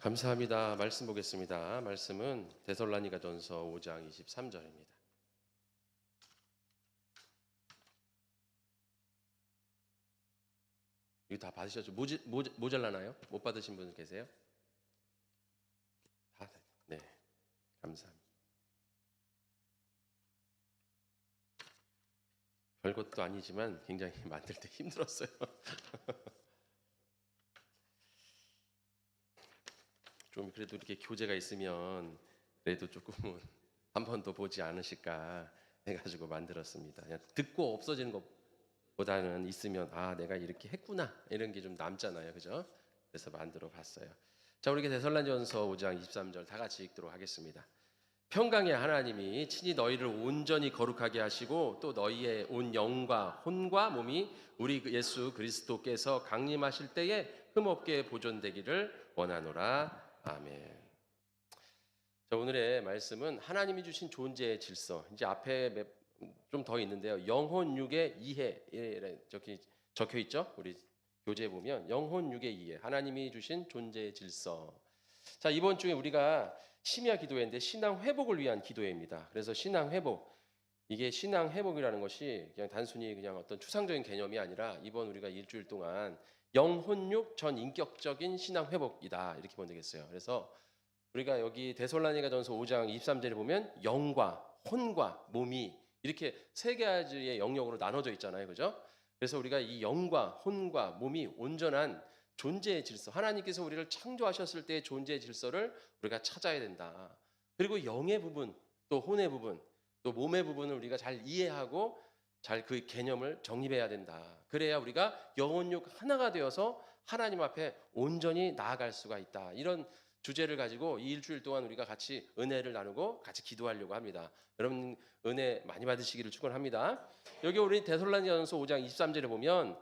감사합니다. 말씀 보겠습니다. 말씀은 데살로니가전서 5장 23절입니다. 이거 다 받으셨죠? 모자라나요? 못 받으신 분 계세요? 다, 네, 감사합니다. 별것도 아니지만 굉장히 만들 때 힘들었어요. 좀 그래도 이렇게 교재가 있으면 그래도 조금은 한 번 더 보지 않으실까 해가지고 만들었습니다. 그냥 듣고 없어지는 것보다는 있으면 내가 이렇게 했구나 이런 게 좀 남잖아요, 그죠? 그래서 만들어 봤어요. 자, 우리 데살로니가전서 5장 23절 다 같이 읽도록 하겠습니다. 평강의 하나님이 친히 너희를 온전히 거룩하게 하시고 또 너희의 온 영과 혼과 몸이 우리 예수 그리스도께서 강림하실 때에 흠없게 보존되기를 원하노라. 아멘. 자, 오늘의 말씀은 하나님이 주신 존재의 질서. 이제 앞에 좀 더 있는데요. 영혼 육의 이해 저기 적혀 있죠. 우리 교재에 보면 영혼 육의 이해, 하나님이 주신 존재의 질서. 자, 이번 주에 우리가 심야 기도회인데 신앙 회복을 위한 기도회입니다. 그래서 신앙 회복, 이게 신앙 회복이라는 것이 그냥 단순히 그냥 어떤 추상적인 개념이 아니라 이번 우리가 일주일 동안 영혼육 전 인격적인 신앙 회복이다 이렇게 보면 되겠어요. 그래서 우리가 여기 데살로니가전서 5장 23절에 보면 영과 혼과 몸이 이렇게 세 가지의 영역으로 나눠져 있잖아요, 그죠? 그래서 우리가 이 영과 혼과 몸이 온전한 존재의 질서, 하나님께서 우리를 창조하셨을 때의 존재의 질서를 우리가 찾아야 된다. 그리고 영의 부분, 또 혼의 부분, 또 몸의 부분을 우리가 잘 이해하고 잘 그 개념을 정립해야 된다. 그래야 우리가 영혼육 하나가 되어서 하나님 앞에 온전히 나아갈 수가 있다. 이런 주제를 가지고 이 일주일 동안 우리가 같이 은혜를 나누고 같이 기도하려고 합니다. 여러분 은혜 많이 받으시기를 축원합니다. 여기 우리 데살로니가전서 5장 23절에 보면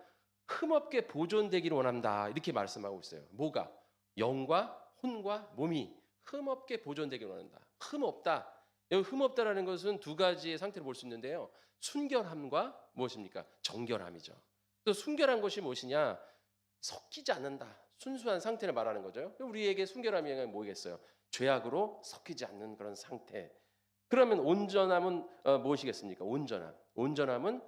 흠없게 보존되기를 원한다 이렇게 말씀하고 있어요. 뭐가? 영과 혼과 몸이 흠없게 보존되기를 원한다. 흠없다. 여기 흠없다라는 것은 두 가지의 상태를 볼 수 있는데요. 순결함과 무엇입니까? 정결함이죠. 또 순결한 것이 무엇이냐? 섞이지 않는다. 순수한 상태를 말하는 거죠. 우리에게 순결함이 뭐겠어요? 죄악으로 섞이지 않는 그런 상태. 그러면 온전함은 무엇이겠습니까? 온전함은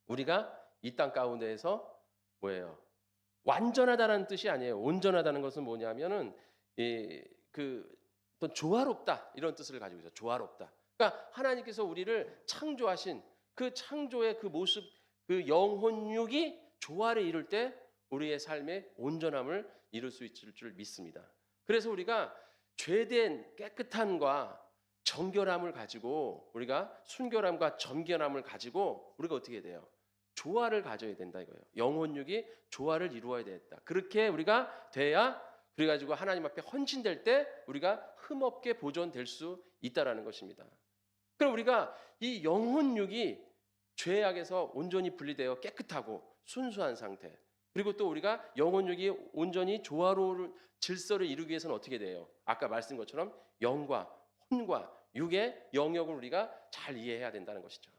우리가 이 땅 가운데에서 뭐예요? 완전하다는 뜻이 아니에요. 온전하다는 것은 뭐냐면은 또 조화롭다 이런 뜻을 가지고 있어요. 조화롭다. 그러니까 하나님께서 우리를 창조하신 그 창조의 그 모습, 그 영혼육이 조화를 이룰 때 우리의 삶의 온전함을 이룰 수 있을 줄 믿습니다. 그래서 우리가 죄된 깨끗함과 정결함을 가지고 우리가 순결함과 정결함을 가지고 우리가 어떻게 돼요? 조화를 가져야 된다 이거예요. 영혼육이 조화를 이루어야 되겠다. 그렇게 우리가 돼야 그래가지고 하나님 앞에 헌신될 때 우리가 흠없게 보존될 수 있다라는 것입니다. 그럼 우리가 이 영혼육이 죄악에서 온전히 분리되어 깨끗하고 순수한 상태, 그리고 또 우리가 영혼육이 온전히 조화로운 질서를 이루기 위해서는 어떻게 돼요? 아까 말씀드린 것처럼 영과 혼과 육의 영역을 우리가 잘 이해해야 된다는 것이죠.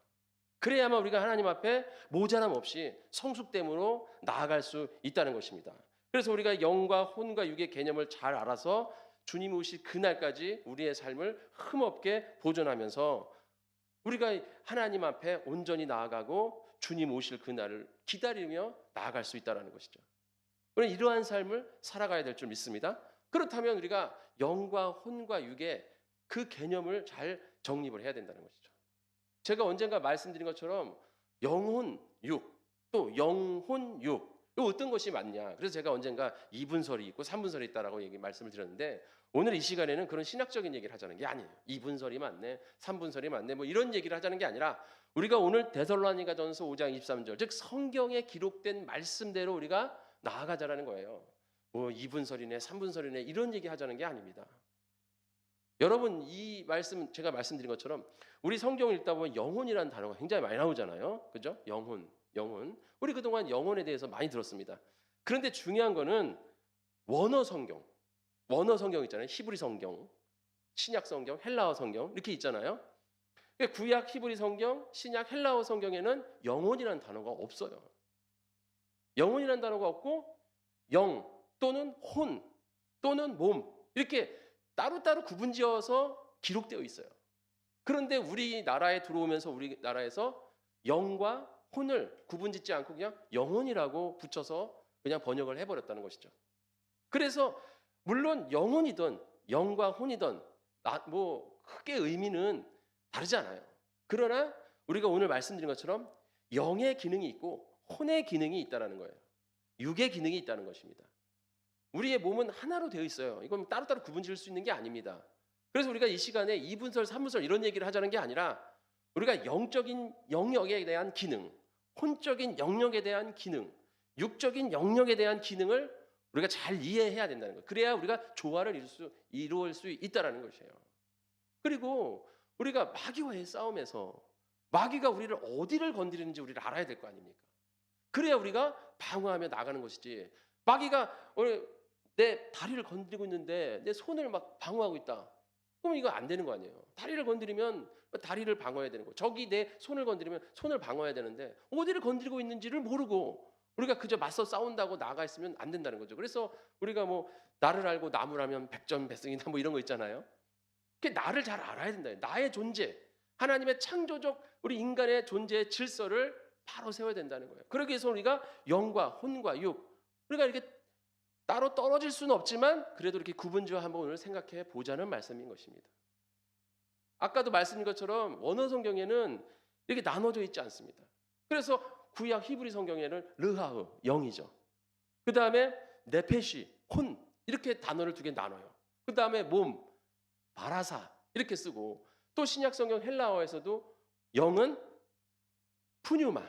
그래야만 우리가 하나님 앞에 모자람 없이 성숙됨으로 나아갈 수 있다는 것입니다. 그래서 우리가 영과 혼과 육의 개념을 잘 알아서 주님 오실 그날까지 우리의 삶을 흠없게 보존하면서 우리가 하나님 앞에 온전히 나아가고 주님 오실 그날을 기다리며 나아갈 수 있다는 것이죠. 우리는 이러한 삶을 살아가야 될 줄 믿습니다. 그렇다면 우리가 영과 혼과 육의 그 개념을 잘 정립을 해야 된다는 것이죠. 제가 언젠가 말씀드린 것처럼 영혼 육, 또 영혼 육, 이거 어떤 것이 맞냐? 그래서 제가 언젠가 2분설이 있고 3분설이 있다라고 말씀을 드렸는데 오늘 이 시간에는 그런 신학적인 얘기를 하자는 게 아니에요. 2분설이 맞네, 3분설이 맞네, 뭐 이런 얘기를 하자는 게 아니라 우리가 오늘 데살로니가전서 5장 23절, 즉 성경에 기록된 말씀대로 우리가 나아가자라는 거예요. 뭐 2분설이네, 3분설이네 이런 얘기 하자는 게 아닙니다. 여러분 이 말씀 제가 말씀드린 것처럼 우리 성경을 읽다 보면 영혼이라는 단어가 굉장히 많이 나오잖아요. 그죠? 영혼. 우리 그동안 영혼에 대해서 많이 들었습니다. 그런데 중요한 거는 원어 성경 있잖아요. 히브리 성경, 신약 성경, 헬라어 성경 이렇게 있잖아요. 구약 히브리 성경, 신약 헬라어 성경에는 영혼이라는 단어가 없어요. 영혼이라는 단어가 없고 영 또는 혼, 또는 몸 이렇게 따로따로 구분지어서 기록되어 있어요. 그런데 우리나라에 들어오면서 우리나라에서 영과 혼을 구분짓지 않고 그냥 영혼이라고 붙여서 그냥 번역을 해버렸다는 것이죠. 그래서 물론 영혼이든 영과 혼이든 뭐 크게 의미는 다르지 않아요. 그러나 우리가 오늘 말씀드린 것처럼 영의 기능이 있고 혼의 기능이 있다는 거예요. 육의 기능이 있다는 것입니다. 우리의 몸은 하나로 되어 있어요. 이건 따로따로 구분지을 수 있는 게 아닙니다. 그래서 우리가 이 시간에 2분설, 3분설 이런 얘기를 하자는 게 아니라 우리가 영적인 영역에 대한 기능, 혼적인 영역에 대한 기능, 육적인 영역에 대한 기능을 우리가 잘 이해해야 된다는 거예요. 그래야 우리가 조화를 이루을 수 있다는 것이에요. 그리고 우리가 마귀와의 싸움에서 마귀가 우리를 어디를 건드리는지 우리를 알아야 될 거 아닙니까? 그래야 우리가 방어하며 나가는 것이지. 마귀가 내 다리를 건드리고 있는데 내 손을 막 방어하고 있다. 그럼 이거 안 되는 거 아니에요. 다리를 건드리면 다리를 방어해야 되는 거고, 적이 내 손을 건드리면 손을 방어해야 되는데 어디를 건드리고 있는지를 모르고 우리가 그저 맞서 싸운다고 나가 있으면 안 된다는 거죠. 그래서 우리가 뭐 나를 알고 나무라면 백전백승이다 뭐 이런 거 있잖아요. 그게 나를 잘 알아야 된다. 나의 존재, 하나님의 창조적 우리 인간의 존재의 질서를 바로 세워야 된다는 거예요. 그러기 위해서 우리가 영과 혼과 육, 우리가 이렇게 따로 떨어질 수는 없지만 그래도 이렇게 구분지어 한번 오늘 생각해 보자는 말씀인 것입니다. 아까도 말씀드린 것처럼 원어 성경에는 이렇게 나눠져 있지 않습니다. 그래서 구약 히브리 성경에는 르하흐, 영이죠. 그 다음에 네페시, 혼 이렇게 단어를 두 개 나눠요. 그 다음에 몸, 바라사 이렇게 쓰고, 또 신약 성경 헬라어에서도 영은 푸뉴마,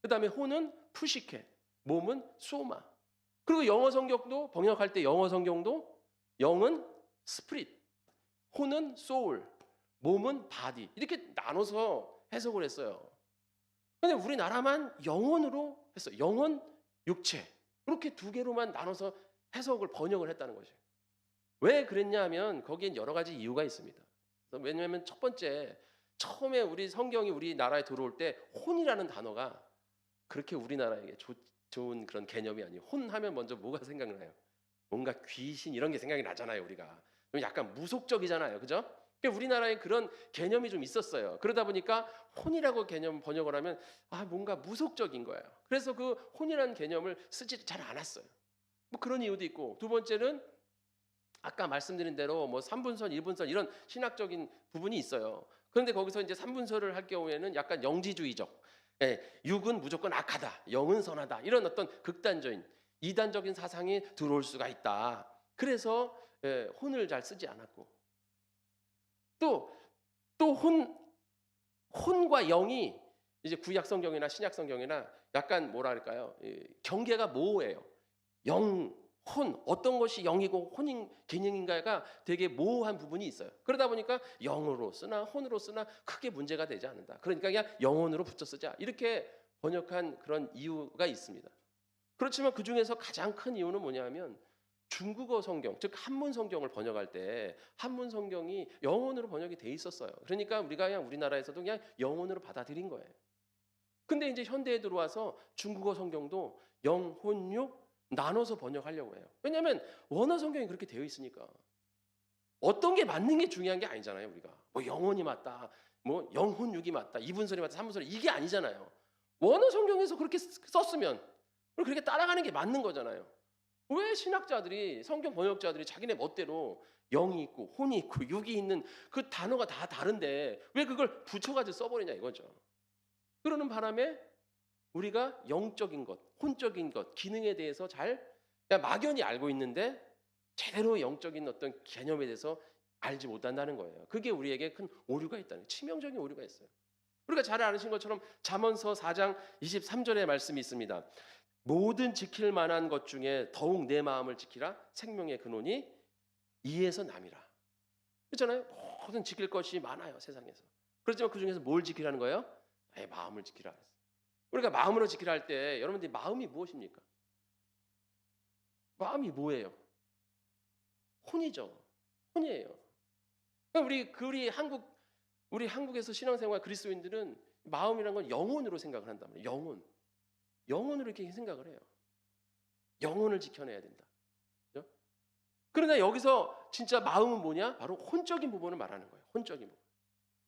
그 다음에 혼은 푸시케, 몸은 소마. 그리고 영어 성경도 번역할 때 영어 성경도 영은 스피릿, 혼은 소울, 몸은 바디 이렇게 나눠서 해석을 했어요. 그런데 우리나라만 영혼으로 했어요. 영혼, 육체 이렇게 두 개로만 나눠서 해석을 번역을 했다는 거죠. 왜 그랬냐 하면 거기엔 여러 가지 이유가 있습니다. 왜냐하면 첫 번째, 처음에 우리 성경이 우리나라에 들어올 때 혼이라는 단어가 그렇게 우리나라에게 좋은 그런 개념이 아니에요. 혼하면 먼저 뭐가 생각나요? 뭔가 귀신 이런 게 생각이 나잖아요. 우리가 좀 약간 무속적이잖아요. 그죠? 우리나라에 그런 개념이 좀 있었어요. 그러다 보니까 혼이라고 개념 번역을 하면 뭔가 무속적인 거예요. 그래서 그 혼이라는 개념을 쓰지 잘 않았어요. 뭐 그런 이유도 있고, 두 번째는 아까 말씀드린 대로 뭐 3분설, 1분설 이런 신학적인 부분이 있어요. 그런데 거기서 이제 3분설을 할 경우에는 약간 영지주의적, 육은 무조건 악하다, 영은 선하다 이런 어떤 극단적인 이단적인 사상이 들어올 수가 있다. 그래서 혼을 잘 쓰지 않았고, 또 혼과 영이 이제 구약 성경이나 신약 성경이나 약간 뭐랄까요, 경계가 모호해요. 영, 혼, 어떤 것이 영이고 혼인 개념인가가 되게 모호한 부분이 있어요. 그러다 보니까 영으로 쓰나 혼으로 쓰나 크게 문제가 되지 않는다. 그러니까 그냥 영혼으로 붙여 쓰자 이렇게 번역한 그런 이유가 있습니다. 그렇지만 그 중에서 가장 큰 이유는 뭐냐면 중국어 성경, 즉 한문 성경을 번역할 때 한문 성경이 영혼으로 번역이 돼 있었어요. 그러니까 우리가 그냥 우리나라에서도 그냥 영혼으로 받아들인 거예요. 근데 이제 현대에 들어와서 중국어 성경도 영, 혼, 육 나눠서 번역하려고 해요. 왜냐하면 원어 성경이 그렇게 되어 있으니까. 어떤 게 맞는 게 중요한 게 아니잖아요. 우리가 뭐 영혼이 맞다, 뭐 영혼 육이 맞다, 2분설이 맞다, 3분설이 이게 아니잖아요. 원어 성경에서 그렇게 썼으면 그렇게 따라가는 게 맞는 거잖아요. 왜 신학자들이, 성경 번역자들이 자기네 멋대로 영이 있고 혼이 있고 육이 있는 그 단어가 다 다른데 왜 그걸 붙여가지고 써버리냐 이거죠. 그러는 바람에 우리가 영적인 것, 혼적인 것, 기능에 대해서 잘 그냥 막연히 알고 있는데 제대로 영적인 어떤 개념에 대해서 알지 못한다는 거예요. 그게 우리에게 큰 오류가 있다는, 치명적인 오류가 있어요. 우리가 잘 아시는 것처럼 잠언서 4장 23절의 말씀이 있습니다. 모든 지킬 만한 것 중에 더욱 내 마음을 지키라. 생명의 근원이 이에서 남이라. 그렇잖아요. 모든 지킬 것이 많아요, 세상에서. 그렇지만 그 중에서 뭘 지키라는 거예요? 나의 마음을 지키라. 우리가 마음으로 지키라 할 때 여러분들이 마음이 무엇입니까? 마음이 뭐예요? 혼이죠. 혼이에요. 그러니까 우리 한국에서 신앙생활 그리스도인들은 마음이란 건 영혼으로 생각을 한단 말이에요. 영혼으로 이렇게 생각을 해요. 영혼을 지켜내야 된다. 그렇죠? 그러나 여기서 진짜 마음은 뭐냐? 바로 혼적인 부분을 말하는 거예요. 혼적인 부분.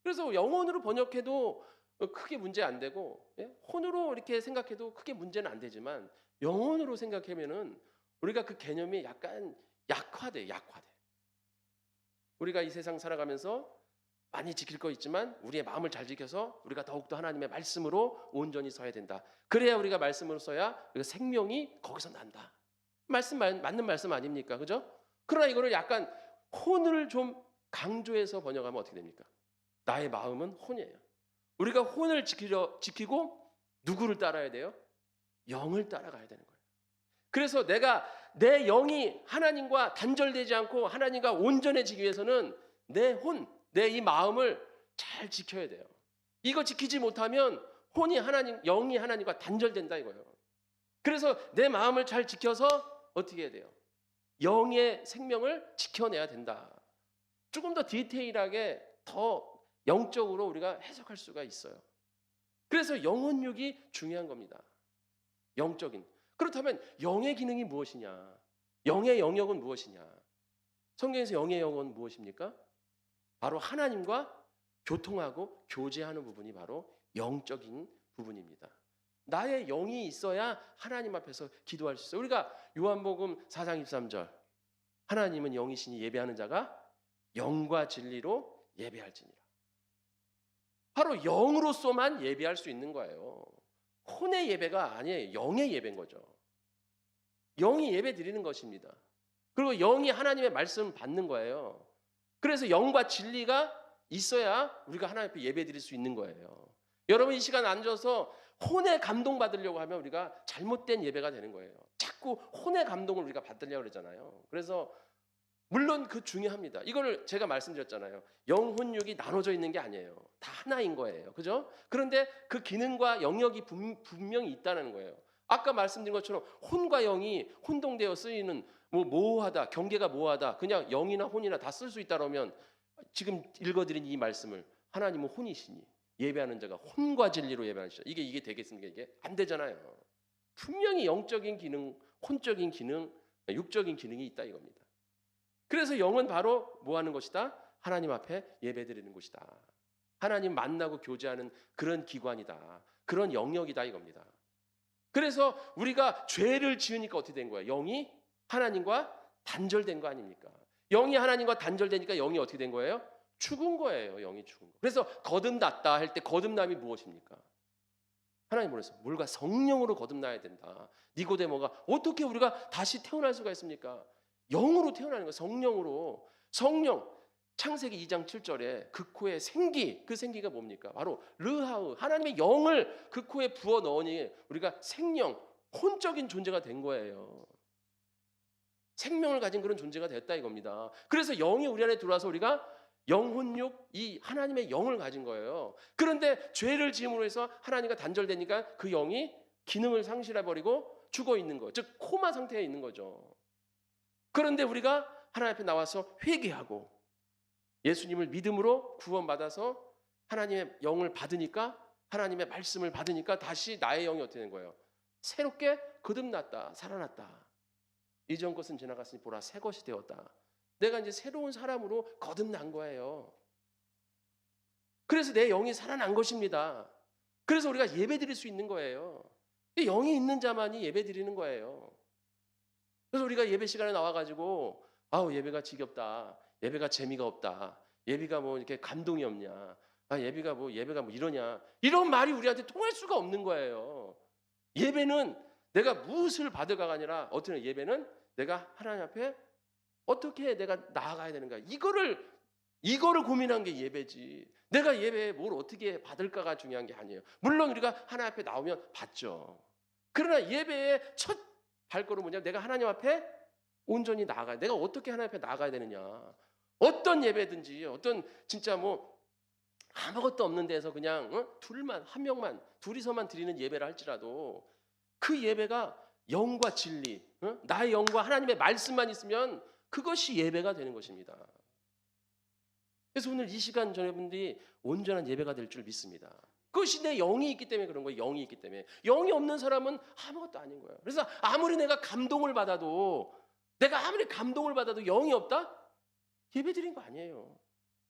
그래서 영혼으로 번역해도 크게 문제 안 되고, 혼으로 이렇게 생각해도 크게 문제는 안 되지만, 영혼으로 생각하면은 우리가 그 개념이 약간 약화돼. 우리가 이 세상 살아가면서 많이 지킬 거 있지만 우리의 마음을 잘 지켜서 우리가 더욱더 하나님의 말씀으로 온전히 서야 된다. 그래야 우리가 말씀으로 써야 우리가 생명이 거기서 난다. 맞는 말씀 아닙니까? 그죠? 그러나 이거를 약간 혼을 좀 강조해서 번역하면 어떻게 됩니까? 나의 마음은 혼이에요. 우리가 혼을 지키고 누구를 따라야 돼요? 영을 따라가야 되는 거예요. 그래서 내가 내 영이 하나님과 단절되지 않고 하나님과 온전해지기 위해서는 내 혼, 내 이 마음을 잘 지켜야 돼요. 이거 지키지 못하면 영이 하나님과 단절된다 이거예요. 그래서 내 마음을 잘 지켜서 어떻게 해야 돼요? 영의 생명을 지켜내야 된다. 조금 더 디테일하게 더 영적으로 우리가 해석할 수가 있어요. 그래서 영혼육이 중요한 겁니다. 영적인. 그렇다면 영의 기능이 무엇이냐? 영의 영역은 무엇이냐? 성경에서 영의 영역은 무엇입니까? 바로 하나님과 교통하고 교제하는 부분이 바로 영적인 부분입니다. 나의 영이 있어야 하나님 앞에서 기도할 수 있어요. 우리가 요한복음 4장 23절 하나님은 영이시니 예배하는 자가 영과 진리로 예배할지니라. 바로 영으로서만 예배할 수 있는 거예요. 혼의 예배가 아니에요. 영의 예배인 거죠. 영이 예배 드리는 것입니다. 그리고 영이 하나님의 말씀을 받는 거예요. 그래서 영과 진리가 있어야 우리가 하나님 앞에 예배 드릴 수 있는 거예요. 여러분 이 시간 앉아서 혼의 감동 받으려고 하면 우리가 잘못된 예배가 되는 거예요. 자꾸 혼의 감동을 우리가 받으려고 그러잖아요. 그래서 물론 그 중요합니다. 이거를 제가 말씀드렸잖아요. 영혼육이 나눠져 있는 게 아니에요. 다 하나인 거예요. 그죠? 그런데 그 기능과 영역이 분명히 있다는 거예요. 아까 말씀드린 것처럼 혼과 영이 혼동되어 쓰이는 모호하다, 경계가 모호하다, 그냥 영이나 혼이나 다 쓸 수 있다면 지금 읽어드린 이 말씀을 하나님은 혼이시니 예배하는 자가 혼과 진리로 예배하시죠. 이게 되겠습니까? 이게 안 되잖아요. 분명히 영적인 기능, 혼적인 기능, 육적인 기능이 있다 이겁니다. 그래서 영은 바로 뭐 하는 것이다? 하나님 앞에 예배드리는 곳이다. 하나님 만나고 교제하는 그런 기관이다. 그런 영역이다 이겁니다. 그래서 우리가 죄를 지으니까 어떻게 된 거예요? 영이 하나님과 단절된 거 아닙니까? 영이 하나님과 단절되니까 영이 어떻게 된 거예요? 죽은 거예요. 영이 죽은 거. 그래서 거듭났다 할 때 거듭남이 무엇입니까? 하나님 보내서 물과 성령으로 거듭나야 된다. 니고데모가 어떻게 우리가 다시 태어날 수가 있습니까? 영으로 태어나는 거예요. 성령으로. 성령. 창세기 2장 7절에 그 코에 생기, 그 생기가 뭡니까? 바로 르하우, 하나님의 영을 그 코에 부어 넣으니 우리가 생명, 혼적인 존재가 된 거예요. 생명을 가진 그런 존재가 됐다 이겁니다. 그래서 영이 우리 안에 들어와서 우리가 영혼육, 이 하나님의 영을 가진 거예요. 그런데 죄를 지음으로 해서 하나님과 단절되니까 그 영이 기능을 상실해버리고 죽어 있는 거, 즉 코마 상태에 있는 거죠. 그런데 우리가 하나님 앞에 나와서 회개하고 예수님을 믿음으로 구원받아서 하나님의 영을 받으니까, 하나님의 말씀을 받으니까 다시 나의 영이 어떻게 된 거예요? 새롭게 거듭났다, 살아났다. 이전 것은 지나갔으니 보라 새 것이 되었다. 내가 이제 새로운 사람으로 거듭난 거예요. 그래서 내 영이 살아난 것입니다. 그래서 우리가 예배 드릴 수 있는 거예요. 영이 있는 자만이 예배 드리는 거예요. 그래서 우리가 예배 시간에 나와가지고 예배가 지겹다, 예배가 재미가 없다, 예배가 뭐 이렇게 감동이 없냐, 예배가 뭐 이러냐, 이런 말이 우리한테 통할 수가 없는 거예요. 예배는 내가 무엇을 받을까가 아니라 어떤 예배는 내가 하나님 앞에 어떻게 내가 나아가야 되는가, 이거를 고민한 게 예배지. 내가 예배에 뭘 어떻게 받을까가 중요한 게 아니에요. 물론 우리가 하나님 앞에 나오면 받죠. 그러나 예배의 첫 발걸음은 뭐냐? 내가 하나님 앞에 온전히 나아가야, 내가 어떻게 하나님 앞에 나아가야 되느냐. 어떤 예배든지, 어떤 진짜 뭐 아무것도 없는 데서 그냥 한 명만, 둘이서만 드리는 예배를 할지라도 그 예배가 영과 진리, 나의 영과 하나님의 말씀만 있으면 그것이 예배가 되는 것입니다. 그래서 오늘 이 시간 여러분들이 온전한 예배가 될 줄 믿습니다. 그것이 내 영이 있기 때문에 그런 거예요. 영이 있기 때문에. 영이 없는 사람은 아무것도 아닌 거예요. 그래서 아무리 내가 감동을 받아도 내가 아무리 감동을 받아도 영이 없다? 예배드린 거 아니에요.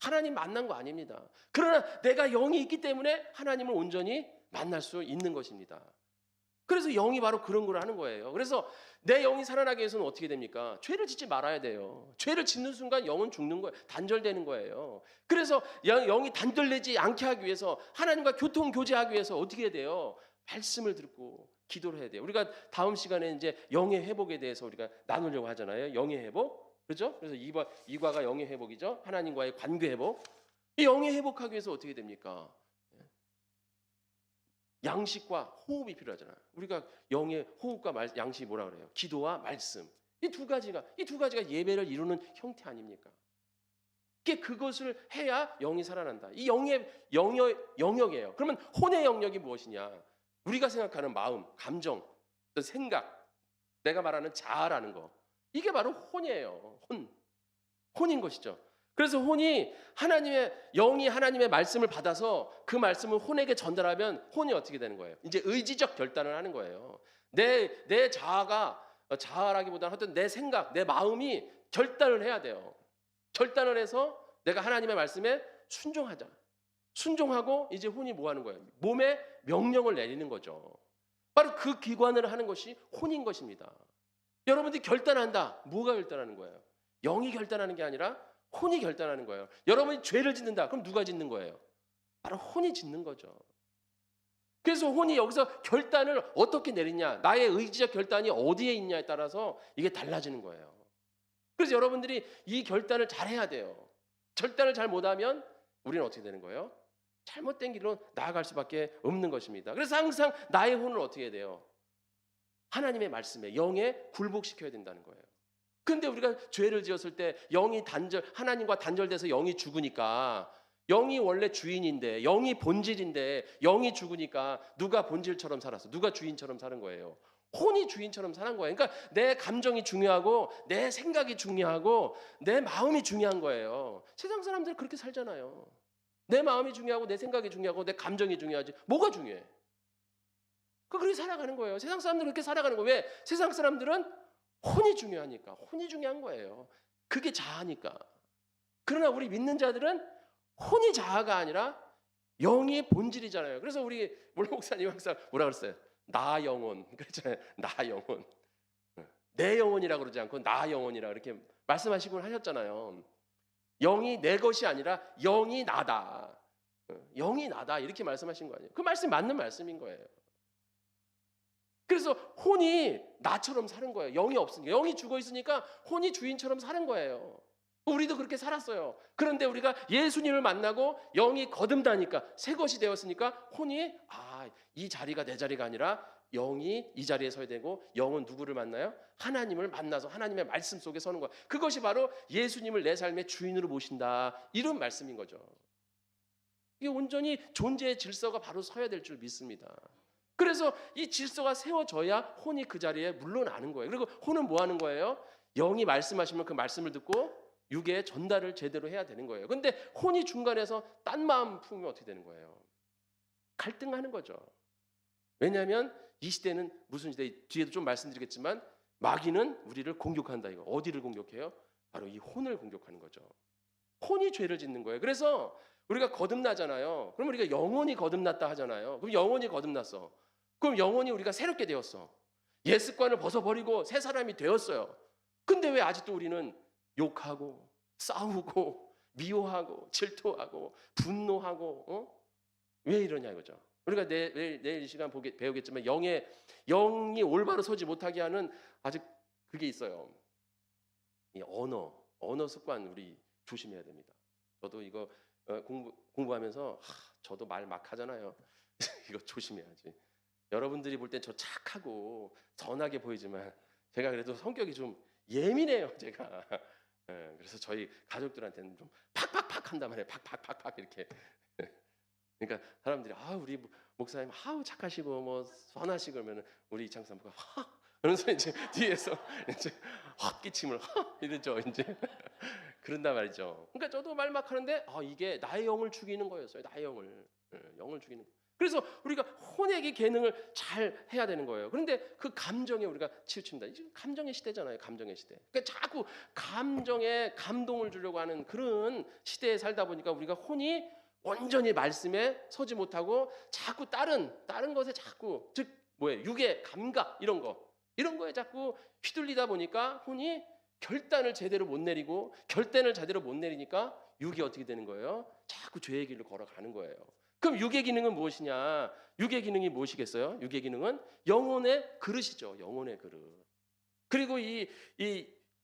하나님 만난 거 아닙니다. 그러나 내가 영이 있기 때문에 하나님을 온전히 만날 수 있는 것입니다. 그래서 영이 바로 그런 걸 하는 거예요. 그래서 내 영이 살아나기 위해서는 어떻게 됩니까? 죄를 짓지 말아야 돼요. 죄를 짓는 순간 영은 죽는 거예요. 단절되는 거예요. 그래서 영이 단절되지 않게 하기 위해서, 하나님과 교통 교제하기 위해서 어떻게 해야 돼요? 말씀을 듣고 기도를 해야 돼요. 우리가 다음 시간에 이제 영의 회복에 대해서 우리가 나누려고 하잖아요. 영의 회복. 그렇죠? 그래서 2과가 영의 회복이죠. 하나님과의 관계 회복. 이 영의 회복하기 위해서 어떻게 됩니까? 양식과 호흡이 필요하잖아요. 우리가 영의 호흡과 양식이 뭐라 그래요? 기도와 말씀. 이 두 가지가 예배를 이루는 형태 아닙니까? 그것을 해야 영이 살아난다. 이 영의 영역이에요. 그러면 혼의 영역이 무엇이냐? 우리가 생각하는 마음, 감정, 생각, 내가 말하는 자아라는 거. 이게 바로 혼이에요. 혼인 것이죠. 그래서 혼이 영이 하나님의 말씀을 받아서 그 말씀을 혼에게 전달하면 혼이 어떻게 되는 거예요? 이제 의지적 결단을 하는 거예요. 내 자아라기보다는 하여튼 내 생각, 내 마음이 결단을 해야 돼요. 결단을 해서 내가 하나님의 말씀에 순종하자. 순종하고 이제 혼이 뭐 하는 거예요? 몸에 명령을 내리는 거죠. 바로 그 기관을 하는 것이 혼인 것입니다. 여러분들이 결단한다. 뭐가 결단하는 거예요? 영이 결단하는 게 아니라 혼이 결단하는 거예요. 여러분이 죄를 짓는다. 그럼 누가 짓는 거예요? 바로 혼이 짓는 거죠. 그래서 혼이 여기서 결단을 어떻게 내리냐, 나의 의지적 결단이 어디에 있냐에 따라서 이게 달라지는 거예요. 그래서 여러분들이 이 결단을 잘 해야 돼요. 결단을 잘 못하면 우리는 어떻게 되는 거예요? 잘못된 길로 나아갈 수밖에 없는 것입니다. 그래서 항상 나의 혼을 어떻게 해야 돼요? 하나님의 말씀에, 영에 굴복시켜야 된다는 거예요. 근데 우리가 죄를 지었을 때 하나님과 단절돼서 영이 죽으니까, 영이 원래 주인인데, 영이 본질인데 영이 죽으니까 누가 본질처럼 살았어? 누가 주인처럼 사는 거예요? 혼이 주인처럼 사는 거예요. 그러니까 내 감정이 중요하고 내 생각이 중요하고 내 마음이 중요한 거예요. 세상 사람들 그렇게 살잖아요. 내 마음이 중요하고 내 생각이 중요하고 내 감정이 중요하지. 뭐가 중요해? 그렇게 살아가는 거예요. 세상 사람들은 그렇게 살아가는 거예요. 왜? 세상 사람들은 혼이 중요하니까. 혼이 중요한 거예요. 그게 자아니까. 그러나 우리 믿는 자들은 혼이 자아가 아니라 영이 본질이잖아요. 그래서 우리 몰라 목사님 항상 뭐라 그랬어요? 나 영혼. 그랬잖아요. 나 영혼. 내 영혼이라고 그러지 않고 나 영혼이라 이렇게 말씀하시곤 하셨잖아요. 영이 내 것이 아니라 영이 나다. 영이 나다 이렇게 말씀하신 거 아니에요? 그 말씀이 맞는 말씀인 거예요. 그래서 혼이 나처럼 사는 거예요. 영이 없으니까. 영이 죽어 있으니까 혼이 주인처럼 사는 거예요. 우리도 그렇게 살았어요. 그런데 우리가 예수님을 만나고 영이 거듭나니까, 새 것이 되었으니까 혼이 이 자리가 내 자리가 아니라 영이 이 자리에 서야 되고, 영은 누구를 만나요? 하나님을 만나서 하나님의 말씀 속에 서는 거예요. 그것이 바로 예수님을 내 삶의 주인으로 모신다, 이런 말씀인 거죠. 이게 온전히 존재의 질서가 바로 서야 될 줄 믿습니다. 그래서 이 질서가 세워져야 혼이 그 자리에 물러나는 거예요. 그리고 혼은 뭐 하는 거예요? 영이 말씀하시면 그 말씀을 듣고 육에 전달을 제대로 해야 되는 거예요. 근데 혼이 중간에서 딴 마음 품으면 어떻게 되는 거예요? 갈등하는 거죠. 왜냐하면 이 시대는 무슨 시대, 뒤에도 좀 말씀드리겠지만 마귀는 우리를 공격한다. 이거 어디를 공격해요? 바로 이 혼을 공격하는 거죠. 혼이 죄를 짓는 거예요. 그래서 우리가 거듭나잖아요. 그럼 우리가 영혼이 거듭났다 하잖아요. 그럼 영혼이 거듭났어. 그럼 영혼이 우리가 새롭게 되었어. 옛 습관을 벗어버리고 새 사람이 되었어요. 근데 왜 아직도 우리는 욕하고 싸우고 미워하고 질투하고 분노하고 왜 이러냐 이거죠. 우리가 내일 이 시간 배우겠지만 영이 올바로 서지 못하게 하는 아직 그게 있어요. 이 언어 습관 우리 조심해야 됩니다. 저도 이거 공부하면서 저도 말 막 하잖아요. 이거 조심해야지. 여러분들이 볼 땐 저 착하고 선하게 보이지만 제가 그래도 성격이 좀 예민해요, 제가. 그래서 저희 가족들한테는 좀 팍팍팍 한단 말이에요. 팍팍팍팍 이렇게. 그러니까 사람들이 우리 목사님 착하시고 뭐 선하시고 그러면 우리 이창수 사모가 그러면서 이제 뒤에서 이제 헛기침을 이러죠, 이제. 그런단 말이죠. 그러니까 저도 말 막 하는데 이게 나의 영을 죽이는 거였어요. 나의 영을 죽이는 거. 그래서 우리가 혼액의 기능을 잘 해야 되는 거예요. 그런데 그 감정에 우리가 치우칩니다. 지금 감정의 시대잖아요. 감정의 시대. 그러니까 자꾸 감정에 감동을 주려고 하는 그런 시대에 살다 보니까 우리가 혼이 온전히 말씀에 서지 못하고 자꾸 다른 것에 자꾸, 즉 뭐예요? 육의 감각 이런 거에 자꾸 휘둘리다 보니까 혼이 결단을 제대로 못 내리고, 결단을 제대로 못 내리니까 육이 어떻게 되는 거예요? 자꾸 죄의 길로 걸어가는 거예요. 그럼 육의 기능은 무엇이냐? 육의 기능이 무엇이겠어요? 육의 기능은 영혼의 그릇이죠. 영혼의 그릇. 그리고 이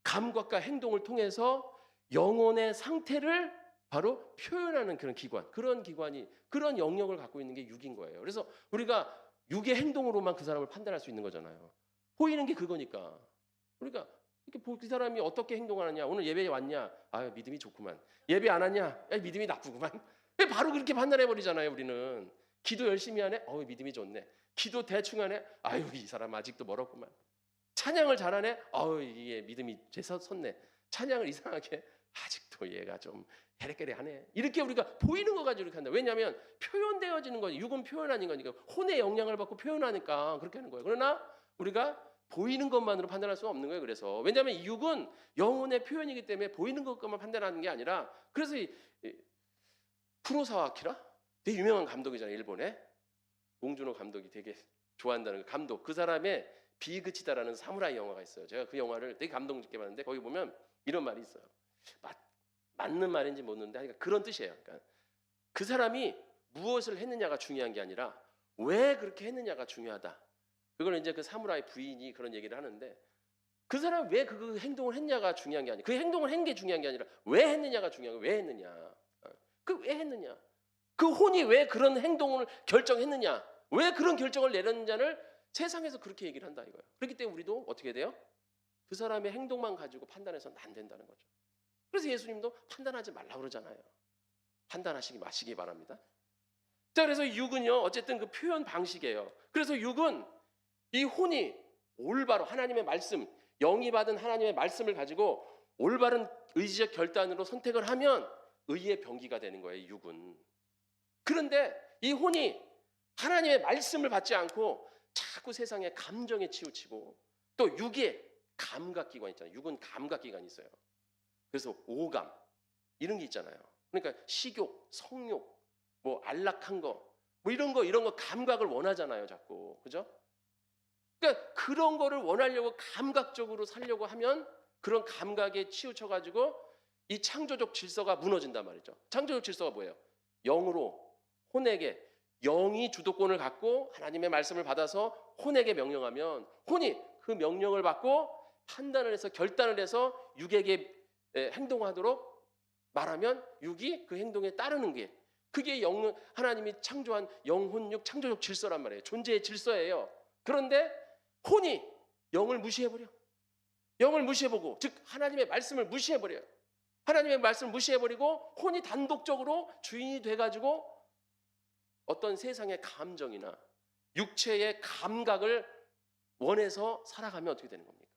감각과 행동을 통해서 영혼의 상태를 바로 표현하는 그런 기관, 그런 기관이, 그런 영역을 갖고 있는 게 육인 거예요. 그래서 우리가 육의 행동으로만 그 사람을 판단할 수 있는 거잖아요. 보이는 게 그거니까. 우리가 이렇게 그 사람이 어떻게 행동하느냐, 오늘 예배에 왔냐, 아 믿음이 좋구만. 예배 안 왔냐, 야, 믿음이 나쁘구만. 바로 그렇게 판단해 버리잖아요. 우리는 기도 열심히 하네, 믿음이 좋네. 기도 대충 하네, 아유 이 사람 아직도 멀었구만. 찬양을 잘하네, 이게 믿음이 섰네. 찬양을 이상하게, 아직도 얘가 좀 헤레케레하네. 이렇게 우리가 보이는 거 가지고 이렇게 한다. 왜냐하면 표현되어지는 거지. 육은 표현 아닌 거니까, 혼의 영향을 받고 표현하니까 그렇게 하는 거예요. 그러나 우리가 보이는 것만으로 판단할 수가 없는 거예요. 그래서 왜냐하면 이 육은 영혼의 표현이기 때문에 보이는 것만 판단하는 게 아니라, 그래서 이 쿠로사와 아키라, 되게 유명한 감독이잖아요. 일본에 봉준호 감독이 되게 좋아한다는 그 감독, 그 사람의 비그치다라는 사무라이 영화가 있어요. 제가 그 영화를 되게 감동 깊게 봤는데, 거기 보면 이런 말이 있어요. 맞는 말인지 모르는데 그러니까 그런 뜻이에요. 그러니까 그 사람이 무엇을 했느냐가 중요한 게 아니라 왜 그렇게 했느냐가 중요하다. 그걸 이제 그 사무라이 부인이 그런 얘기를 하는데, 그 사람이 왜 그 행동을 했냐가 중요한 게 아니라, 그 행동을 한 게 중요한 게 아니라 왜 했느냐가 중요한 거예요. 왜 했느냐. 그 왜 했느냐. 그 혼이 왜 그런 행동을 결정했느냐. 왜 그런 결정을 내렸느냐를 세상에서 그렇게 얘기를 한다 이거예요. 그렇기 때문에 우리도 어떻게 돼요? 그 사람의 행동만 가지고 판단해서는 안 된다는 거죠. 그래서 예수님도 판단하지 말라고 그러잖아요. 판단하시기 마시기 바랍니다. 자, 그래서 육은요, 어쨌든 그 표현 방식이에요. 그래서 육은 이 혼이 올바로 하나님의 말씀, 영이 받은 하나님의 말씀을 가지고 올바른 의지적 결단으로 선택을 하면 의의 병기가 되는 거예요, 육은. 그런데 이 혼이 하나님의 말씀을 받지 않고 자꾸 세상의 감정에 치우치고, 또 육의 감각기관 있잖아요. 육은 감각기관이 있어요. 그래서 오감 이런 게 있잖아요. 그러니까 식욕, 성욕, 뭐 안락한 거, 뭐 이런 거 감각을 원하잖아요, 자꾸. 그죠? 그러니까 그런 거를 원하려고 감각적으로 살려고 하면 그런 감각에 치우쳐 가지고 이 창조적 질서가 무너진단 말이죠. 창조적 질서가 뭐예요? 영으로 혼에게, 영이 주도권을 갖고 하나님의 말씀을 받아서 혼에게 명령하면 혼이 그 명령을 받고 판단을 해서 결단을 해서 육에게 행동하도록 말하면 육이 그 행동에 따르는 게, 그게 하나님이 창조한 영혼육 창조적 질서란 말이에요. 존재의 질서예요. 그런데 혼이 영을 무시해버려. 영을 무시해보고, 즉 하나님의 말씀을 무시해버려요. 하나님의 말씀을 무시해버리고 혼이 단독적으로 주인이 돼가지고 어떤 세상의 감정이나 육체의 감각을 원해서 살아가면 어떻게 되는 겁니까?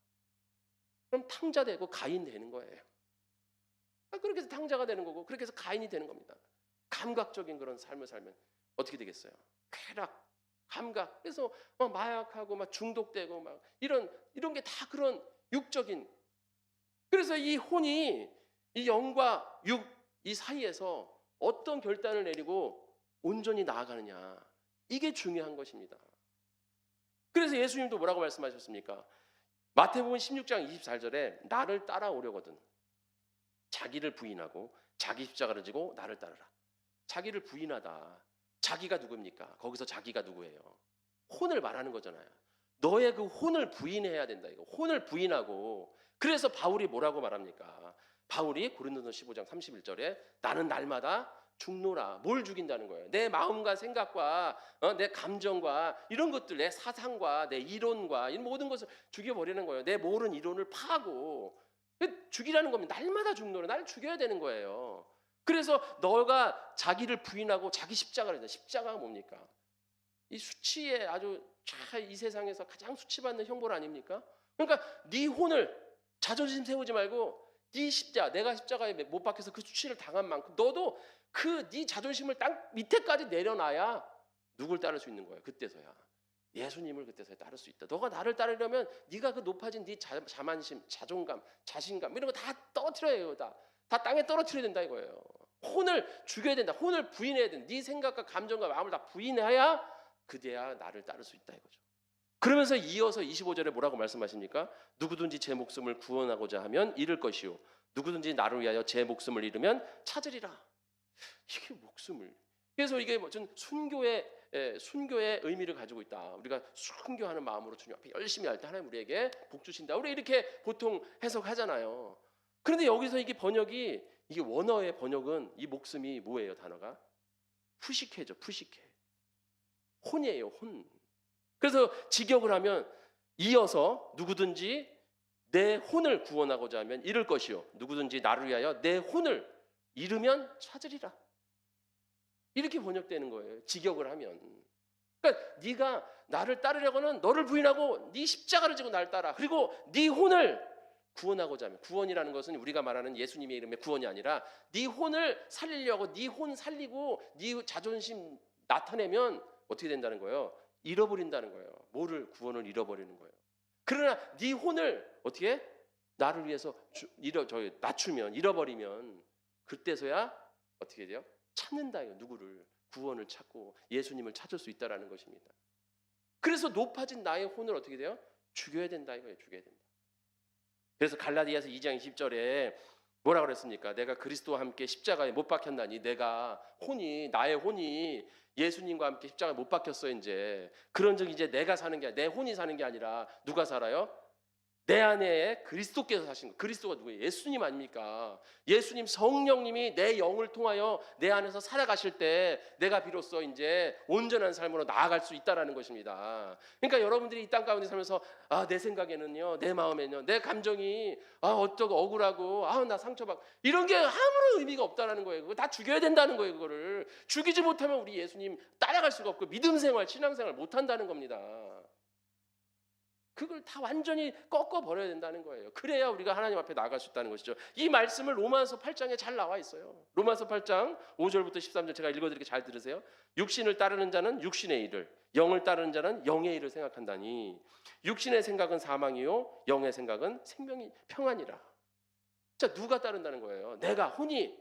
그럼 탕자되고 가인 되는 거예요. 그렇게 해서 탕자가 되는 거고, 그렇게 해서 가인이 되는 겁니다. 감각적인 그런 삶을 살면 어떻게 되겠어요? 쾌락, 감각, 그래서 마약하고 막 중독되고 막 이런 게 다 그런 육적인. 그래서 이 혼이 이 영과 육 이 사이에서 어떤 결단을 내리고 온전히 나아가느냐, 이게 중요한 것입니다. 그래서 예수님도 뭐라고 말씀하셨습니까? 마태복음 16장 24절에 나를 따라오려거든 자기를 부인하고 자기 십자가를 지고 나를 따르라. 자기를 부인하다. 자기가 누굽니까? 거기서 자기가 누구예요? 혼을 말하는 거잖아요. 너의 그 혼을 부인해야 된다. 이거 혼을 부인하고. 그래서 바울이 뭐라고 말합니까? 바울이 고린도서 15장 31절에 나는 날마다 죽노라. 뭘 죽인다는 거예요? 내 마음과 생각과 내 감정과 이런 것들, 내 사상과 내 이론과 이 모든 것을 죽여버리는 거예요. 내 모든 이론을 파고 죽이라는 겁니다. 날마다 죽노라. 날 죽여야 되는 거예요. 그래서 너가 자기를 부인하고 자기 십자가를 해야 돼. 십자가가 뭡니까? 이 수치에 아주 이 세상에서 가장 수치받는 형벌 아닙니까? 그러니까 네 혼을 자존심 세우지 말고 네 십자가, 내가 십자가에 못 박혀서 그 수치를 당한 만큼 너도 그 네 자존심을 땅 밑에까지 내려놔야 누굴 따를 수 있는 거예요? 그때서야 예수님을 그때서야 따를 수 있다. 너가 나를 따르려면 네가 그 높아진 네 자만심, 자존감, 자신감 이런 거 다 떨어뜨려야 해요. 다 땅에 떨어뜨려야 된다 이거예요. 혼을 죽여야 된다. 혼을 부인해야 된다. 네 생각과 감정과 마음을 다 부인해야 그대야 나를 따를 수 있다 이거죠. 그러면서 이어서 25절에 뭐라고 말씀하십니까? 누구든지 제 목숨을 구원하고자 하면 잃을 것이요 누구든지 나를 위하여 제 목숨을 잃으면 찾으리라. 이게 목숨을. 그래서 이게 전 순교의 의미를 가지고 있다. 우리가 순교하는 마음으로 주님 앞에 열심히 할 때 하나님 우리에게 복 주신다. 우리 이렇게 보통 해석하잖아요. 그런데 여기서 이게 번역이 이게 원어의 번역은 이 목숨이 뭐예요? 단어가 푸시케죠. 푸시케. 혼이에요. 혼. 그래서 직역을 하면 이어서 누구든지 내 혼을 구원하고자 하면 잃을 것이요 누구든지 나를 위하여 내 혼을 잃으면 찾으리라. 이렇게 번역되는 거예요. 직역을 하면. 그러니까 네가 나를 따르려고는 너를 부인하고 네 십자가를 지고 나를 따라. 그리고 네 혼을 구원하고자 하면, 구원이라는 것은 우리가 말하는 예수님의 이름의 구원이 아니라 네 혼을 살리려고 네 혼 살리고 네 자존심 나타내면 어떻게 된다는 거예요? 잃어버린다는 거예요. 뭐를? 구원을 잃어버리는 거예요. 그러나 네 혼을 어떻게? 나를 위해서 낮추면, 잃어버리면 그때서야 어떻게 돼요? 찾는다 이거. 누구를? 구원을 찾고 예수님을 찾을 수 있다라는 것입니다. 그래서 높아진 나의 혼을 어떻게 돼요? 죽여야 된다 이거예요. 죽여야 된다. 그래서 갈라디아서 2장 20절에 뭐라 그랬습니까? 내가 그리스도와 함께 십자가에 못 박혔나니 나의 혼이 예수님과 함께 십자가에 못 박혔어 이제. 그런즉 이제 내가 사는 게 아니라 내 혼이 사는 게 아니라 누가 살아요? 내 안에 그리스도께서 사신 거. 그리스도가 누구예요? 예수님 아닙니까? 예수님 성령님이 내 영을 통하여 내 안에서 살아가실 때 내가 비로소 이제 온전한 삶으로 나아갈 수 있다라는 것입니다. 그러니까 여러분들이 이 땅 가운데 살면서 내 생각에는요, 내 마음에는요, 내 감정이 어쩌고 억울하고 나 상처받고 이런 게 아무런 의미가 없다라는 거예요. 그거 다 죽여야 된다는 거예요. 그거를 죽이지 못하면 우리 예수님 따라갈 수가 없고 믿음 생활, 신앙 생활 못 한다는 겁니다. 그걸 다 완전히 꺾어 버려야 된다는 거예요. 그래야 우리가 하나님 앞에 나아갈 수 있다는 것이죠. 이 말씀을 로마서 8장에 잘 나와 있어요. 로마서 8장 5절부터 13절 제가 읽어드릴게 잘 들으세요. 육신을 따르는 자는 육신의 일을, 영을 따르는 자는 영의 일을 생각한다니 육신의 생각은 사망이요 영의 생각은 생명이 평안이라. 자, 누가 따른다는 거예요? 내가 혼이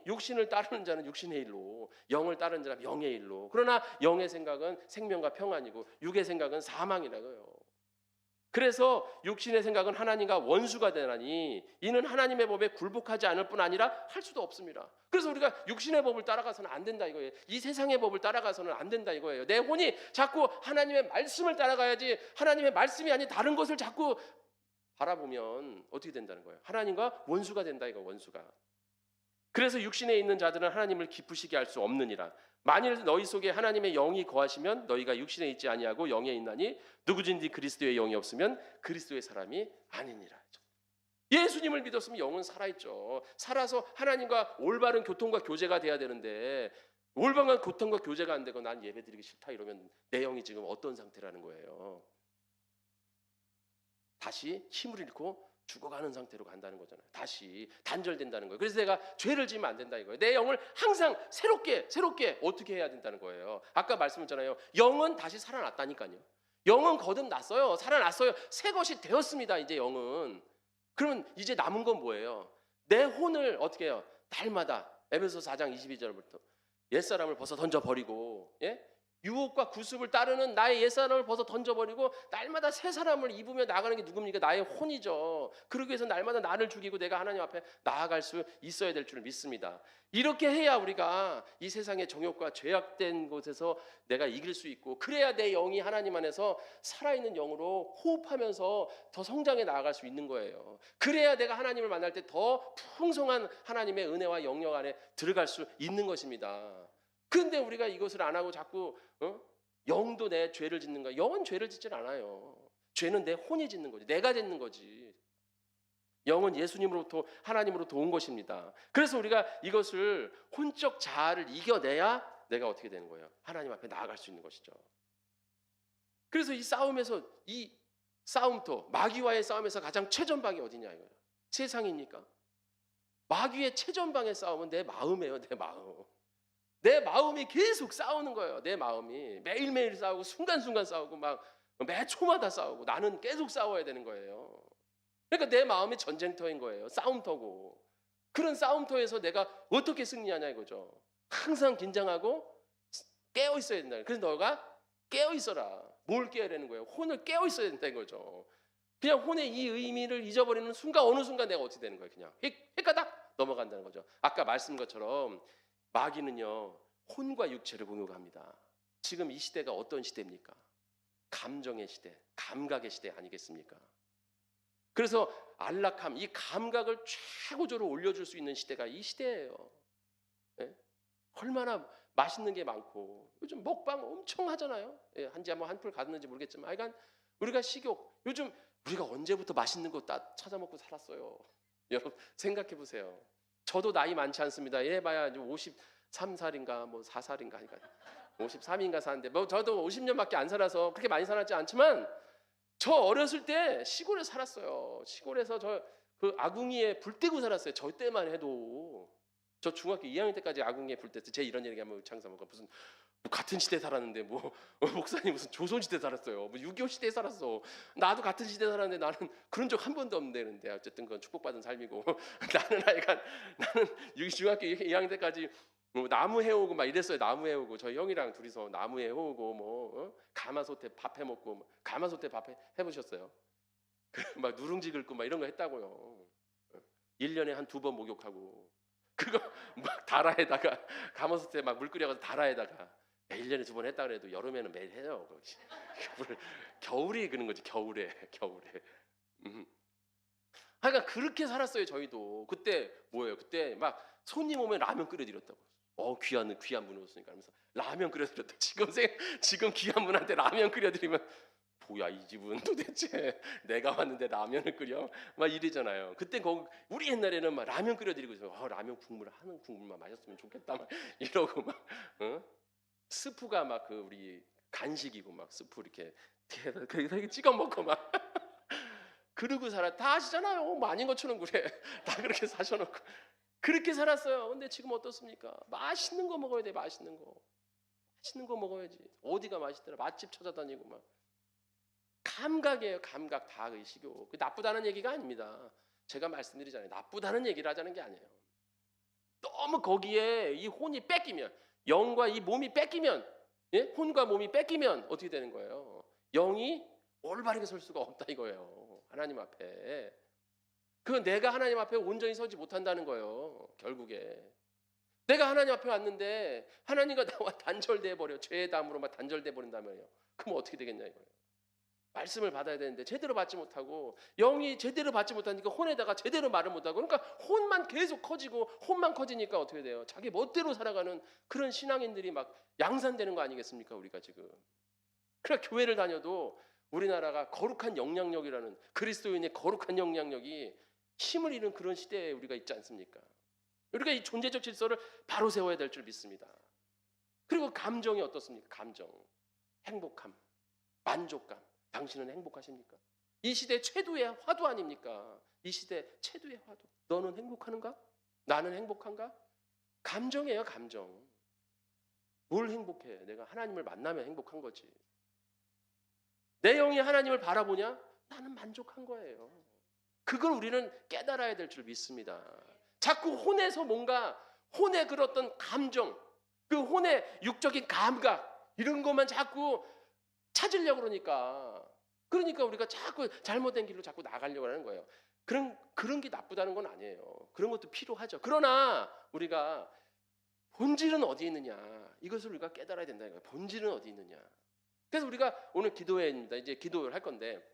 육신을 따르는 자는 육신의 일로, 영을 따르는 자는 영의 일로. 그러나 영의 생각은 생명과 평안이고 육의 생각은 사망이라고요. 그래서 육신의 생각은 하나님과 원수가 되나니 이는 하나님의 법에 굴복하지 않을 뿐 아니라 할 수도 없습니다. 그래서 우리가 육신의 법을 따라가서는 안 된다 이거예요. 이 세상의 법을 따라가서는 안 된다 이거예요. 내 혼이 자꾸 하나님의 말씀을 따라가야지, 하나님의 말씀이 아닌 다른 것을 자꾸 바라보면 어떻게 된다는 거예요? 하나님과 원수가 된다 이거. 원수가. 그래서 육신에 있는 자들은 하나님을 기쁘시게 할 수 없느니라. 만일 너희 속에 하나님의 영이 거하시면 너희가 육신에 있지 아니하고 영에 있나니 누구든지 그리스도의 영이 없으면 그리스도의 사람이 아니니라. 예수님을 믿었으면 영은 살아있죠. 살아서 하나님과 올바른 교통과 교제가 돼야 되는데 올바른 교통과 교제가 안 되고 난 예배드리기 싫다 이러면 내 영이 지금 어떤 상태라는 거예요? 다시 힘을 잃고 죽어가는 상태로 간다는 거잖아요. 다시 단절된다는 거예요. 그래서 내가 죄를 지으면 안 된다 이거예요. 내 영을 항상 새롭게 어떻게 해야 된다는 거예요. 아까 말씀했잖아요. 영은 다시 살아났다니까요. 영은 거듭났어요. 살아났어요. 새 것이 되었습니다. 이제 영은. 그러면 이제 남은 건 뭐예요? 내 혼을 어떻게 해요? 날마다 에베소서 4장 22절부터 옛사람을 벗어 던져버리고, 유혹과 구습을 따르는 나의 옛사람을 벗어 던져버리고 날마다 새 사람을 입으며 나가는 게 누굽니까? 나의 혼이죠. 그러기 위해서 날마다 나를 죽이고 내가 하나님 앞에 나아갈 수 있어야 될 줄 믿습니다. 이렇게 해야 우리가 이 세상의 정욕과 죄악된 곳에서 내가 이길 수 있고, 그래야 내 영이 하나님 안에서 살아있는 영으로 호흡하면서 더 성장해 나아갈 수 있는 거예요. 그래야 내가 하나님을 만날 때 더 풍성한 하나님의 은혜와 영역 안에 들어갈 수 있는 것입니다. 근데 우리가 이것을 안 하고 자꾸 영도 내 죄를 짓는 거야. 영은 죄를 짓질 않아요. 죄는 내 혼이 짓는 거지. 내가 짓는 거지. 영은 예수님으로부터 하나님으로부터 온 것입니다. 그래서 우리가 이것을 혼적 자아를 이겨내야 내가 어떻게 되는 거예요? 하나님 앞에 나아갈 수 있는 것이죠. 그래서 이 싸움에서 이 싸움터 마귀와의 싸움에서 가장 최전방이 어디냐 이거예요. 세상입니까? 마귀의 최전방의 싸움은 내 마음이에요. 내 마음. 내 마음이 계속 싸우는 거예요. 내 마음이 매일매일 싸우고 순간순간 싸우고 막 매 초마다 싸우고 나는 계속 싸워야 되는 거예요. 그러니까 내 마음이 전쟁터인 거예요. 싸움터고. 그런 싸움터에서 내가 어떻게 승리하냐 이거죠. 항상 긴장하고 깨어 있어야 된다. 그래서 너가 깨어 있어라. 뭘 깨어야 되는 거예요? 혼을 깨어 있어야 된다는 거죠. 그냥 혼의 이 의미를 잊어버리는 순간 어느 순간 내가 어떻게 되는 거예요? 그냥 휙가닥 넘어간다는 거죠. 아까 말씀 것처럼 마귀는요 혼과 육체를 공격합니다. 지금 이 시대가 어떤 시대입니까? 감정의 시대, 감각의 시대 아니겠습니까? 그래서 안락함, 이 감각을 최고조로 올려줄 수 있는 시대가 이 시대예요. 예? 얼마나 맛있는 게 많고 요즘 먹방 엄청 하잖아요. 예, 한지 한번 한풀 갔는지 모르겠지만 하여간 우리가 식욕 요즘 우리가 언제부터 맛있는 거 다 찾아 먹고 살았어요. 여러분 생각해 보세요. 저도 나이 많지 않습니다. 해봐야 이제 53살인가 뭐 4살인가 하니까 53인가 사는데 뭐 저도 50년밖에 안 살아서 그렇게 많이 살았지 않지만 저 어렸을 때 시골에 살았어요. 시골에서 저 그 아궁이에 불 떼고 살았어요. 저 때만 해도 저 중학교 2학년 때까지 아궁이에 불 뗐어요. 제 이런 얘기하면 창사모가 무슨 뭐 같은 시대 살았는데 뭐 목사님 무슨 조선 시대 살았어요. 뭐 6.25 시대에 살았어. 나도 같은 시대 살았는데 나는 그런 적 한 번도 없는데 어쨌든 그건 축복받은 삶이고 나는 하여간 나는 중학교 2학년 때까지 뭐 나무 해오고 막 이랬어요. 나무 해오고 저희 형이랑 둘이서 나무 해오고 뭐 가마솥에 밥 해 먹고 뭐, 가마솥에 밥 해보셨어요? 막 누룽지 긁고 막 이런 거 했다고요. 1년에 한 2번 목욕하고 그거 막 다라에다가 가마솥에 막 물 끓여가지고 다라에다가 1년에 2번 했다 그래도 여름에는 매일 해요. 겨울이 그런 거지. 겨울에 하여간 그렇게 살았어요. 저희도 그때 뭐예요? 그때 막 손님 오면 라면 끓여드렸다고. 귀한 분 오셨으니까 하면서 라면 끓여드렸다. 지금 귀한 분한테 라면 끓여드리면 뭐야 이 집은 도대체 내가 왔는데 라면을 끓여? 막 이러잖아요. 그때 우리 옛날에는 막 라면 끓여드리고 있어요. 라면 하는 국물만 마셨으면 좋겠다 막 이러고 막 스프가 막 그 우리 간식이고 막 스프 이렇게 찍어 먹고 막 그러고 다 아시잖아요. 뭐 아닌 것처럼 그래. 다 그렇게 사셔놓고 그렇게 살았어요. 근데 지금 어떻습니까? 맛있는 거 먹어야 돼. 맛있는 거 먹어야지. 어디가 맛있더라. 맛집 찾아다니고 막 감각이에요. 감각 다 그 식욕. 나쁘다는 얘기가 아닙니다. 제가 말씀드리잖아요. 나쁘다는 얘기를 하자는 게 아니에요. 너무 거기에 이 혼이 뺏기면 영과 이 몸이 뺏기면 혼과 몸이 뺏기면 어떻게 되는 거예요? 영이 올바르게 설 수가 없다 이거예요. 하나님 앞에. 그건 내가 하나님 앞에 온전히 서지 못한다는 거예요. 결국에. 내가 하나님 앞에 왔는데 하나님과 나와 단절돼 버려. 죄의 담으로 막 단절돼 버린다면요. 그럼 어떻게 되겠냐 이거예요. 말씀을 받아야 되는데 제대로 받지 못하고 영이 제대로 받지 못하니까 혼에다가 제대로 말을 못하고 그러니까 혼만 계속 커지고 혼만 커지니까 어떻게 돼요? 자기 멋대로 살아가는 그런 신앙인들이 막 양산되는 거 아니겠습니까? 우리가 지금. 그러니까 교회를 다녀도 우리나라가 거룩한 영향력이라는 그리스도인의 거룩한 영향력이 힘을 잃은 그런 시대에 우리가 있지 않습니까? 우리가 이 존재적 질서를 바로 세워야 될 줄 믿습니다. 그리고 감정이 어떻습니까? 감정, 행복함, 만족감. 당신은 행복하십니까? 이 시대 최고의 화두 아닙니까? 이 시대 최고의 화두. 너는 행복한가? 나는 행복한가? 감정이에요, 감정. 뭘 행복해? 내가 하나님을 만나면 행복한 거지. 내 영이 하나님을 바라보냐? 나는 만족한 거예요. 그걸 우리는 깨달아야 될 줄 믿습니다. 자꾸 혼에서 뭔가 혼의 그 어떤 감정, 그 혼의 육적인 감각 이런 것만 자꾸 찾으려고 그러니까 우리가 자꾸 잘못된 길로 자꾸 나가려고 하는 거예요. 그런 게 나쁘다는 건 아니에요. 그런 것도 필요하죠. 그러나 우리가 본질은 어디 있느냐 이것을 우리가 깨달아야 된다는 거예요. 본질은 어디 있느냐. 그래서 우리가 오늘 기도회입니다. 이제 기도를 할 건데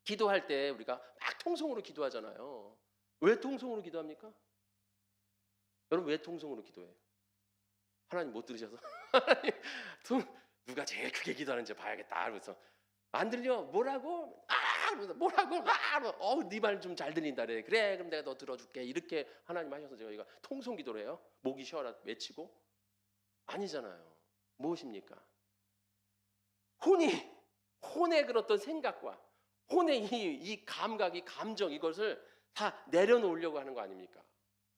기도할 때 우리가 막 통성으로 기도하잖아요. 왜 통성으로 기도합니까? 여러분 왜 통성으로 기도해요? 하나님 못 들으셔서? 누가 제일 크게 기도하는지 봐야겠다. 그래서 안 들려? 뭐라고? 뭐라고? 네 말 좀 잘 들린다. 그래 그럼 내가 너 들어줄게. 이렇게 하나님 하셔서 저희가 통성 기도를 해요. 목이 쉬어라 외치고? 아니잖아요. 무엇입니까? 혼의 그런 어떤 생각과 혼의 이 감각, 이 감정 이것을 다 내려놓으려고 하는 거 아닙니까?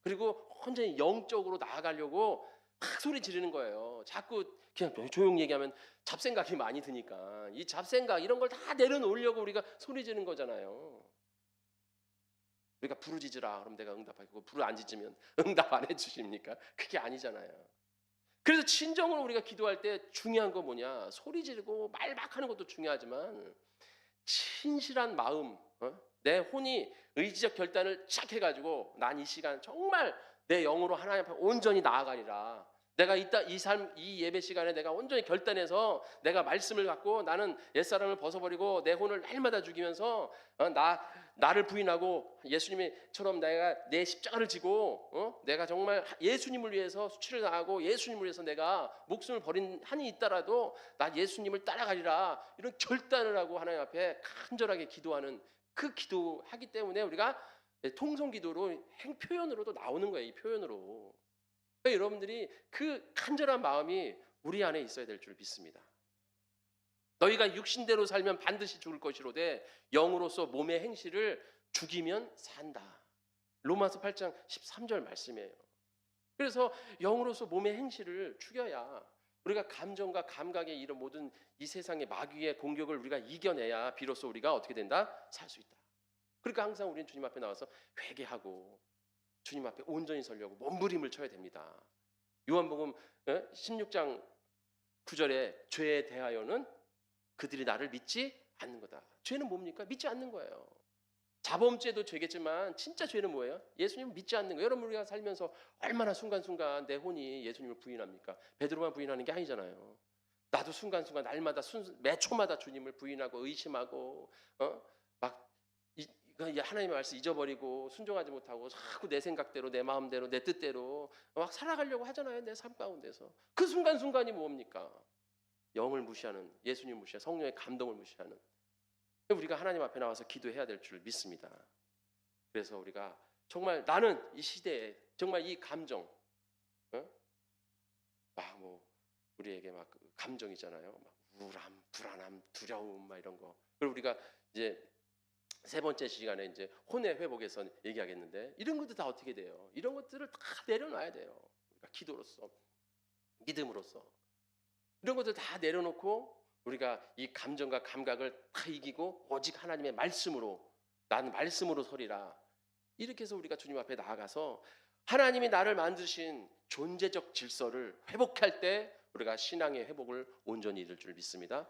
그리고 완전히 영적으로 나아가려고 막 소리 지르는 거예요. 자꾸 그냥 조용히 얘기하면 잡생각이 많이 드니까 이 잡생각 이런 걸 다 내려놓으려고 우리가 소리 지르는 거잖아요. 우리가 부르짖으라 그럼 내가 응답하고 부르 안 짖으면 응답 안 해주십니까? 그게 아니잖아요. 그래서 진정으로 우리가 기도할 때 중요한 거 뭐냐? 소리 지르고 말 막 하는 것도 중요하지만 진실한 마음, 내 혼이 의지적 결단을 착 해가지고 난 이 시간 정말 내 영으로 하나님 앞에 온전히 나아가리라. 내가 이 예배 시간에 내가 온전히 결단해서 내가 말씀을 갖고 나는 옛사람을 벗어버리고 내 혼을 날마다 죽이면서 나를 부인하고 예수님처럼 내가 내 십자가를 지고 내가 정말 예수님을 위해서 수치를 당하고 예수님을 위해서 내가 목숨을 버린 한이 있더라도 나 예수님을 따라가리라 이런 결단을 하고 하나님 앞에 간절하게 기도하는 그 기도하기 때문에 우리가 통성기도로 행표현으로도 나오는 거예요. 이 표현으로. 그러니까 여러분들이 그 간절한 마음이 우리 안에 있어야 될 줄 믿습니다. 너희가 육신대로 살면 반드시 죽을 것이로되 영으로서 몸의 행실을 죽이면 산다. 로마서 8장 13절 말씀이에요. 그래서 영으로서 몸의 행실을 죽여야 우리가 감정과 감각의 이런 모든 이 세상의 마귀의 공격을 우리가 이겨내야 비로소 우리가 어떻게 된다? 살 수 있다. 그러니까 항상 우리는 주님 앞에 나와서 회개하고 주님 앞에 온전히 서려고 몸부림을 쳐야 됩니다. 요한복음 16장 9절에 죄에 대하여는 그들이 나를 믿지 않는 거다. 죄는 뭡니까? 믿지 않는 거예요. 자범죄도 죄겠지만 진짜 죄는 뭐예요? 예수님을 믿지 않는 거예요. 여러분 우리가 살면서 얼마나 순간순간 내 혼이 예수님을 부인합니까? 베드로만 부인하는 게 아니잖아요. 나도 순간순간 날마다 매 초마다 주님을 부인하고 의심하고 막 하나님의 말씀 잊어버리고 순종하지 못하고 자꾸 내 생각대로 내 마음대로 내 뜻대로 막 살아가려고 하잖아요. 내 삶 가운데서 그 순간순간이 뭡니까? 영을 무시하는, 예수님 무시하는, 성령의 감동을 무시하는, 우리가 하나님 앞에 나와서 기도해야 될 줄 믿습니다. 그래서 우리가 정말 나는 이 시대에 정말 이 감정 막 뭐 우리에게 막 감정이잖아요. 막 우울함, 불안함, 두려움 막 이런 거. 그리고 우리가 이제 세 번째 시간에 이제 혼의 회복에서 얘기하겠는데 이런 것도 다 어떻게 돼요? 이런 것들을 다 내려놔야 돼요. 우리가 기도로서, 믿음으로써 이런 것들 다 내려놓고 우리가 이 감정과 감각을 다 이기고 오직 하나님의 말씀으로 나는 말씀으로 서리라. 이렇게 해서 우리가 주님 앞에 나아가서 하나님이 나를 만드신 존재적 질서를 회복할 때 우리가 신앙의 회복을 온전히 이룰 줄 믿습니다.